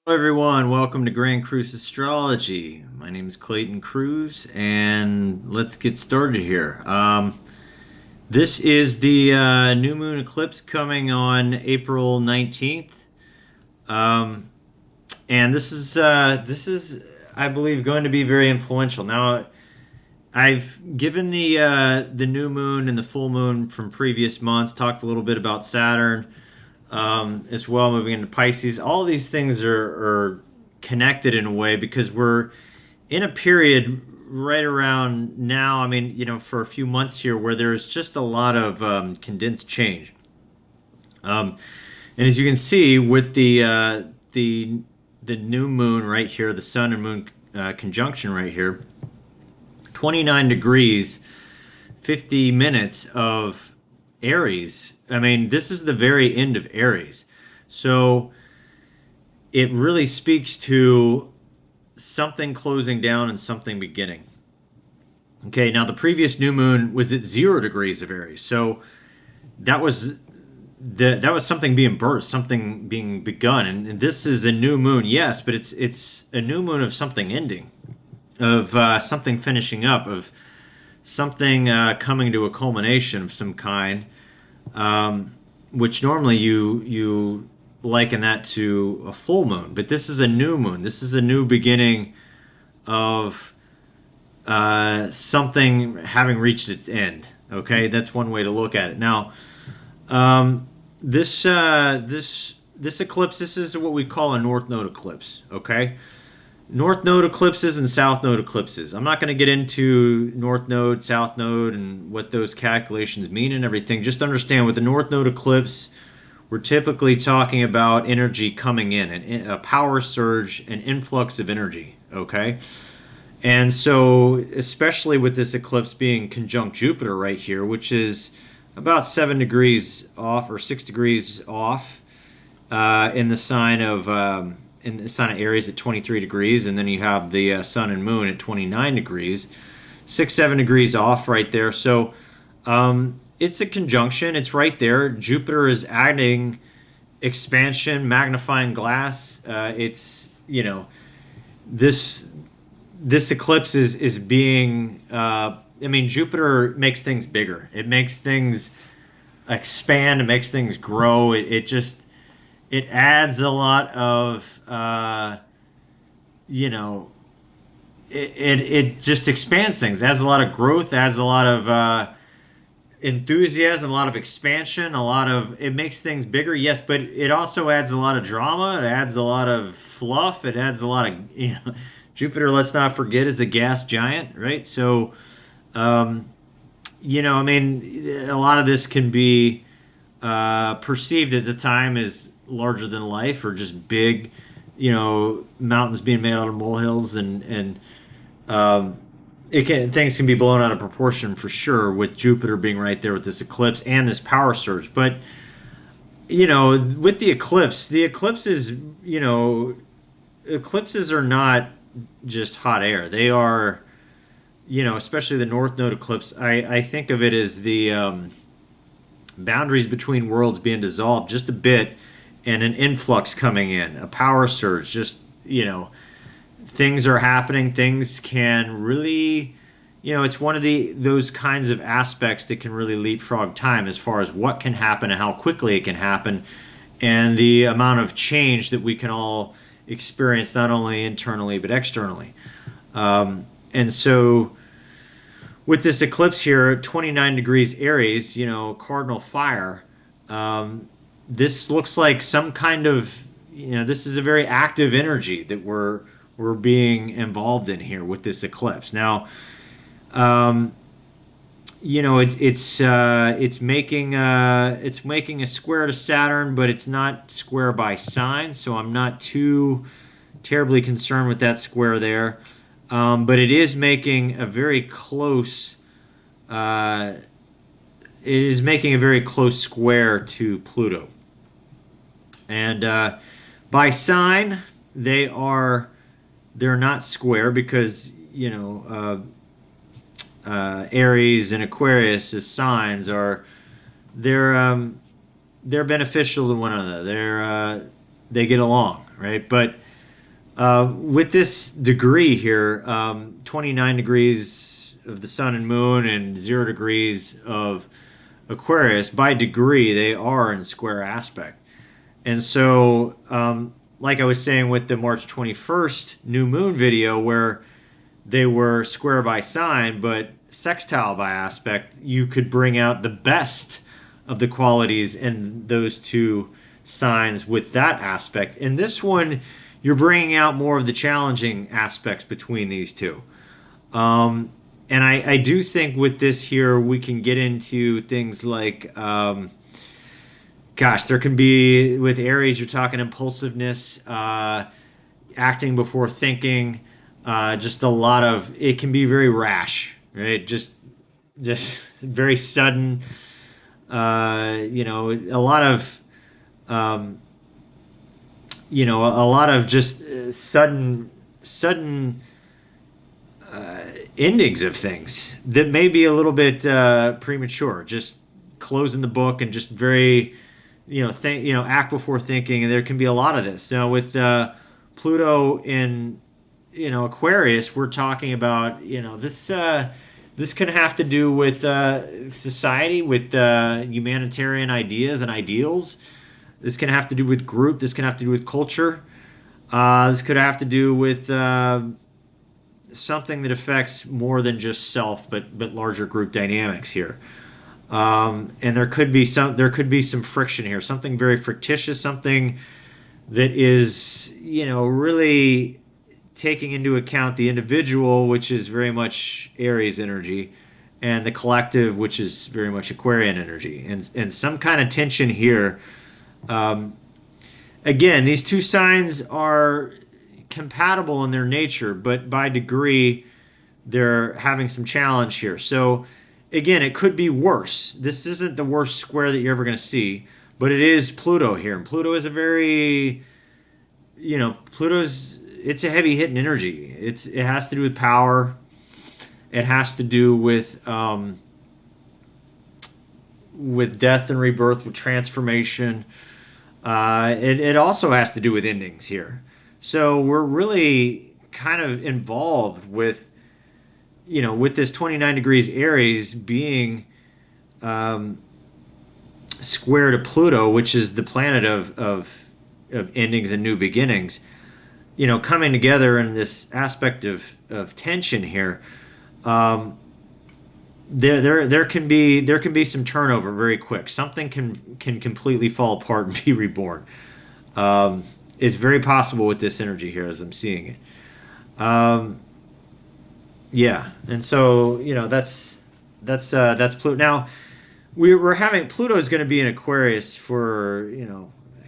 Hello everyone, welcome to Grand Cruz Astrology. My name is Clayton Cruz, and let's get started here. This is the new moon eclipse coming on April 19th, and this is I believe going to be very influential. Now, I've given the new moon and the full moon from previous months, talked a little bit about Saturn as well, moving into Pisces. All these things are connected in a way because we're in a period right around now. I mean, for a few months here where there's just a lot of condensed change. Um, and as you can see with the new moon right here, the sun and moon conjunction right here, 29 degrees, 50 minutes of Aries. I mean, this is the very end of Aries. So it really speaks to something closing down and something beginning. Okay, now the previous new moon was at 0 degrees of Aries. So that was that was something being birthed, something being begun. And this is a new moon, yes, but it's a new moon of something ending, of something finishing up, of something coming to a culmination of some kind, which normally you liken that to a full moon, but this is a new moon. This is a new beginning of something having reached its end. Okay, that's one way to look at it. Now, this eclipse, this is what we call a north node eclipse. Okay, North node eclipses and south node eclipses. I'm not going to get into north node, south node, and what those calculations mean and everything. Just understand with the north node eclipse, we're typically talking about energy coming in, a power surge, an influx of energy. Okay. And so, especially with this eclipse being conjunct Jupiter right here, which is about 7 degrees off or 6 degrees off in the sign of Aries at 23 degrees, and then you have the sun and moon at 29 degrees, 6, 7 degrees off right there. So it's a conjunction. It's right there. Jupiter is adding expansion, magnifying glass. It's this this eclipse is being. I mean, Jupiter makes things bigger. It makes things expand. It makes things grow. It just it adds a lot of you know it just expands things, adds a lot of growth, adds a lot of enthusiasm, a lot of expansion, a lot of it makes things bigger, yes, but it also adds a lot of drama, it adds a lot of fluff, it adds a lot of Jupiter, let's not forget, is a gas giant, right? So I mean, a lot of this can be perceived at the time as larger than life or just big, mountains being made out of molehills, and things can be blown out of proportion for sure with Jupiter being right there with this eclipse and this power surge. But with the eclipses, eclipses are not just hot air. They are, especially the North Node eclipse. I think of it as the boundaries between worlds being dissolved just a bit and an influx coming in, a power surge. Just, things are happening. Things can really, it's one of those kinds of aspects that can really leapfrog time as far as what can happen and how quickly it can happen, and the amount of change that we can all experience, not only internally but externally. And so, with this eclipse here, 29 degrees Aries, cardinal fire, this looks like some kind of, this is a very active energy that we're being involved in here with this eclipse. Now, it's making a square to Saturn, but it's not square by sign, so I'm not too terribly concerned with that square there. But it is making a very close. It is making a very close square to Pluto, and by sign they're not square because Aries and Aquarius as signs are they're beneficial to one another. They get along, right? But With this degree here, 29 degrees of the sun and moon and 0 degrees of Aquarius, by degree, they are in square aspect. And so, like I was saying with the March 21st new moon video, where they were square by sign, but sextile by aspect, you could bring out the best of the qualities in those two signs with that aspect. In this one, you're bringing out more of the challenging aspects between these two. And I do think with this here, we can get into things like, gosh, there can be with Aries, you're talking impulsiveness, acting before thinking, just a lot of it can be very rash, right? Just very sudden. A lot of a lot of just sudden endings of things that may be a little bit premature. Just closing the book and just very act before thinking, and there can be a lot of this. Now with Pluto in Aquarius, we're talking about this can have to do with society, with humanitarian ideas and ideals. This can have to do with group. This can have to do with culture. This could have to do with something that affects more than just self, but larger group dynamics here. And there could be some friction here, something very fictitious, something that is really taking into account the individual, which is very much Aries energy, and the collective, which is very much Aquarian energy, and some kind of tension here. Again, these two signs are compatible in their nature, but by degree, they're having some challenge here. So, again, it could be worse. This isn't the worst square that you're ever going to see, but it is Pluto here. And Pluto is a very, Pluto's, it's a heavy hitting energy. It has to do with power. It has to do with death and rebirth, with transformation. It also has to do with endings here. So we're really kind of involved with this 29 degrees Aries being square to Pluto, which is the planet of endings and new beginnings, coming together in this aspect of tension here. There can be some turnover very quick. Something can completely fall apart and be reborn. It's very possible with this energy here as I'm seeing it. Yeah, and so that's Pluto. Now we're having Pluto is going to be in Aquarius for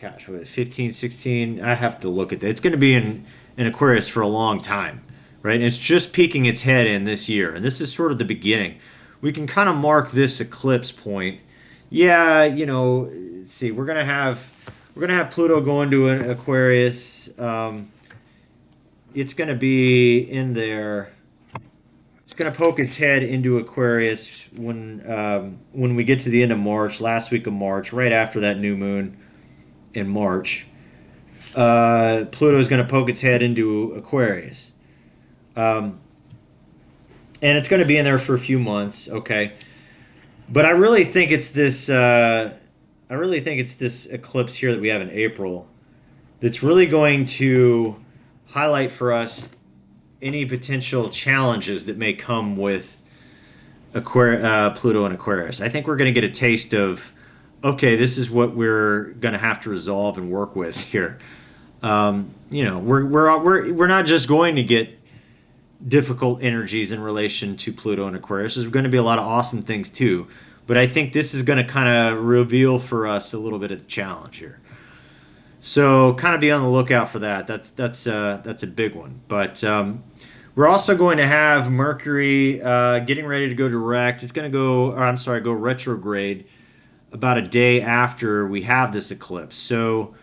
gosh, what, 15, 16. I have to look at that. It's going to be in Aquarius for a long time, right? And it's just peeking its head in this year, and this is sort of the beginning. We can kind of mark this eclipse point. Yeah, let's see. We're gonna have Pluto going to an Aquarius. It's gonna be in there. It's gonna poke its head into Aquarius when we get to the end of March, last week of March, right after that new moon in March. Pluto is gonna poke its head into Aquarius. And it's going to be in there for a few months, okay. But I really think it's this. I really think it's this eclipse here that we have in April that's really going to highlight for us any potential challenges that may come with Pluto and Aquarius. I think we're going to get a taste of, okay, this is what we're going to have to resolve and work with here. We're not just going to get difficult energies in relation to Pluto and Aquarius. There's going to be a lot of awesome things too. But I think this is going to kind of reveal for us a little bit of the challenge here. So kind of be on the lookout for that. That's a big one. But we're also going to have Mercury getting ready to go direct. It's going to go retrograde about a day after we have this eclipse. So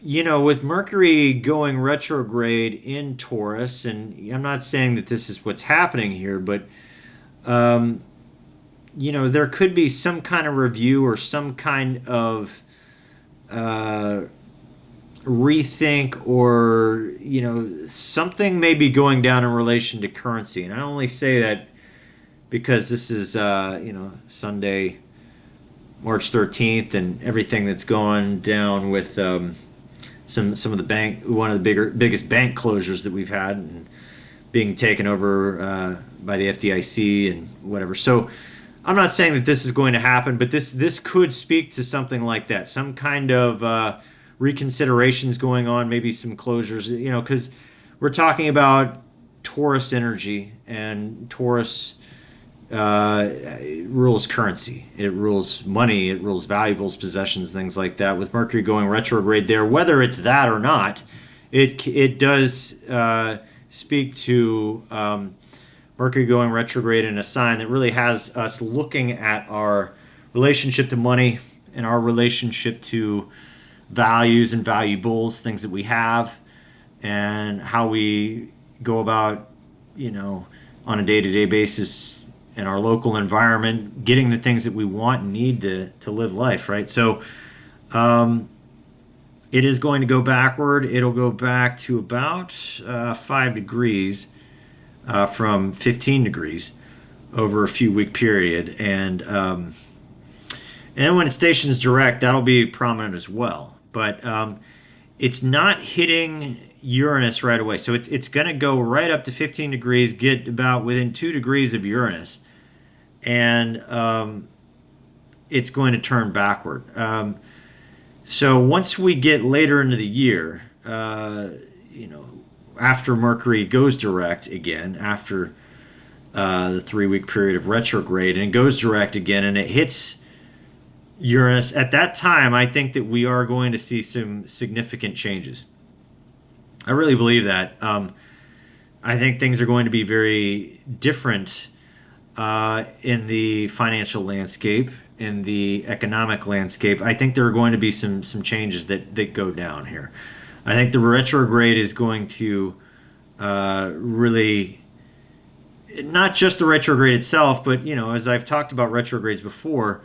with Mercury going retrograde in Taurus, and I'm not saying that this is what's happening here, but there could be some kind of review or some kind of rethink, or something may be going down in relation to currency. And I only say that because this is Sunday, March 13th, and everything that's going down with some of the one of the biggest bank closures that we've had, and being taken over by the FDIC and whatever. So I'm not saying that this is going to happen, but this could speak to something like that, some kind of reconsiderations going on, maybe some closures, because we're talking about Taurus energy, and Taurus rules currency. It rules money. It rules valuables, possessions, things like that. With Mercury going retrograde there, whether it's that or not, it does speak to Mercury going retrograde in a sign that really has us looking at our relationship to money and our relationship to values and valuables, things that we have, and how we go about, on a day-to-day basis in our local environment, getting the things that we want and need to live life, right? So it is going to go backward. It'll go back to about 5 degrees from 15 degrees over a few week period. And when it stations direct, that'll be prominent as well. But it's not hitting Uranus right away. So it's going to go right up to 15 degrees, get about within 2 degrees of Uranus, and it's going to turn backward. So once we get later into the year, after Mercury goes direct again, after the 3 week period of retrograde, and it goes direct again, and it hits Uranus, at that time, I think that we are going to see some significant changes. I really believe that. I think things are going to be very different in the financial landscape, in the economic landscape. I think there are going to be some changes that go down here. I think the retrograde is going to really, not just the retrograde itself, but as I've talked about retrogrades before,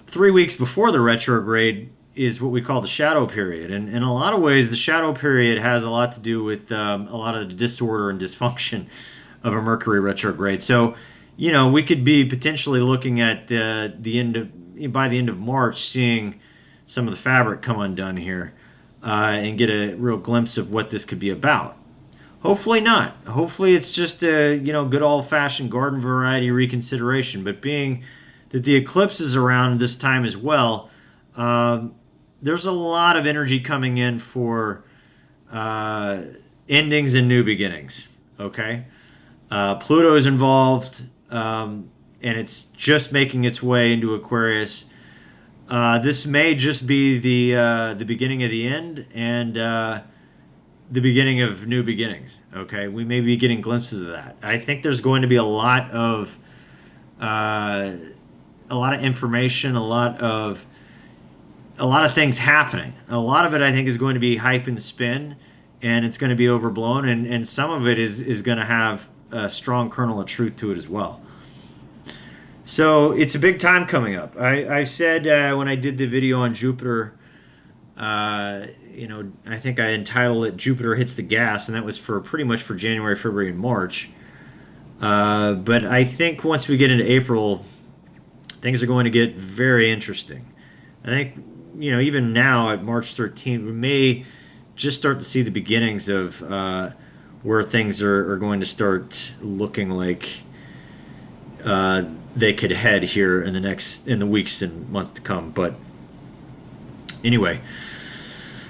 3 weeks before the retrograde is what we call the shadow period. And in a lot of ways, the shadow period has a lot to do with a lot of the disorder and dysfunction of a Mercury retrograde. So, we could be potentially looking at by the end of March, seeing some of the fabric come undone here, and get a real glimpse of what this could be about. Hopefully not. Hopefully it's just a good old-fashioned garden variety reconsideration. But being that the eclipse is around this time as well, there's a lot of energy coming in for endings and new beginnings. Okay, Pluto is involved, and it's just making its way into Aquarius. This may just be the beginning of the end, and the beginning of new beginnings. Okay, we may be getting glimpses of that. I think there's going to be a lot of information, a lot of things happening. A lot of it, I think, is going to be hype and spin, and it's going to be overblown, and some of it is going to have a strong kernel of truth to it as well. So it's a big time coming up. I said when I did the video on Jupiter, I think I entitled it "Jupiter Hits the Gas," and that was pretty much for January, February, and March. But I think once we get into April, things are going to get very interesting. I think, even now at March 13th, we may just start to see the beginnings of where things are going to start looking like they could head here in the weeks and months to come. But anyway,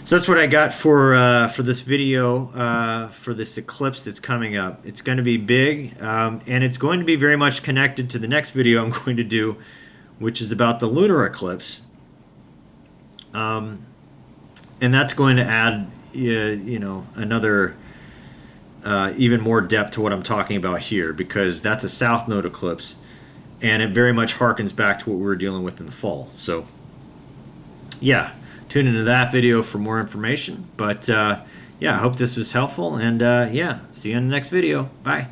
so that's what I got for this video, for this eclipse that's coming up. It's going to be big, and it's going to be very much connected to the next video I'm going to do, which is about the lunar eclipse. And that's going to add, another even more depth to what I'm talking about here, because that's a south node eclipse, and it very much harkens back to what we were dealing with in the fall. So, yeah, tune into that video for more information. But, yeah, I hope this was helpful, and, yeah, see you in the next video. Bye.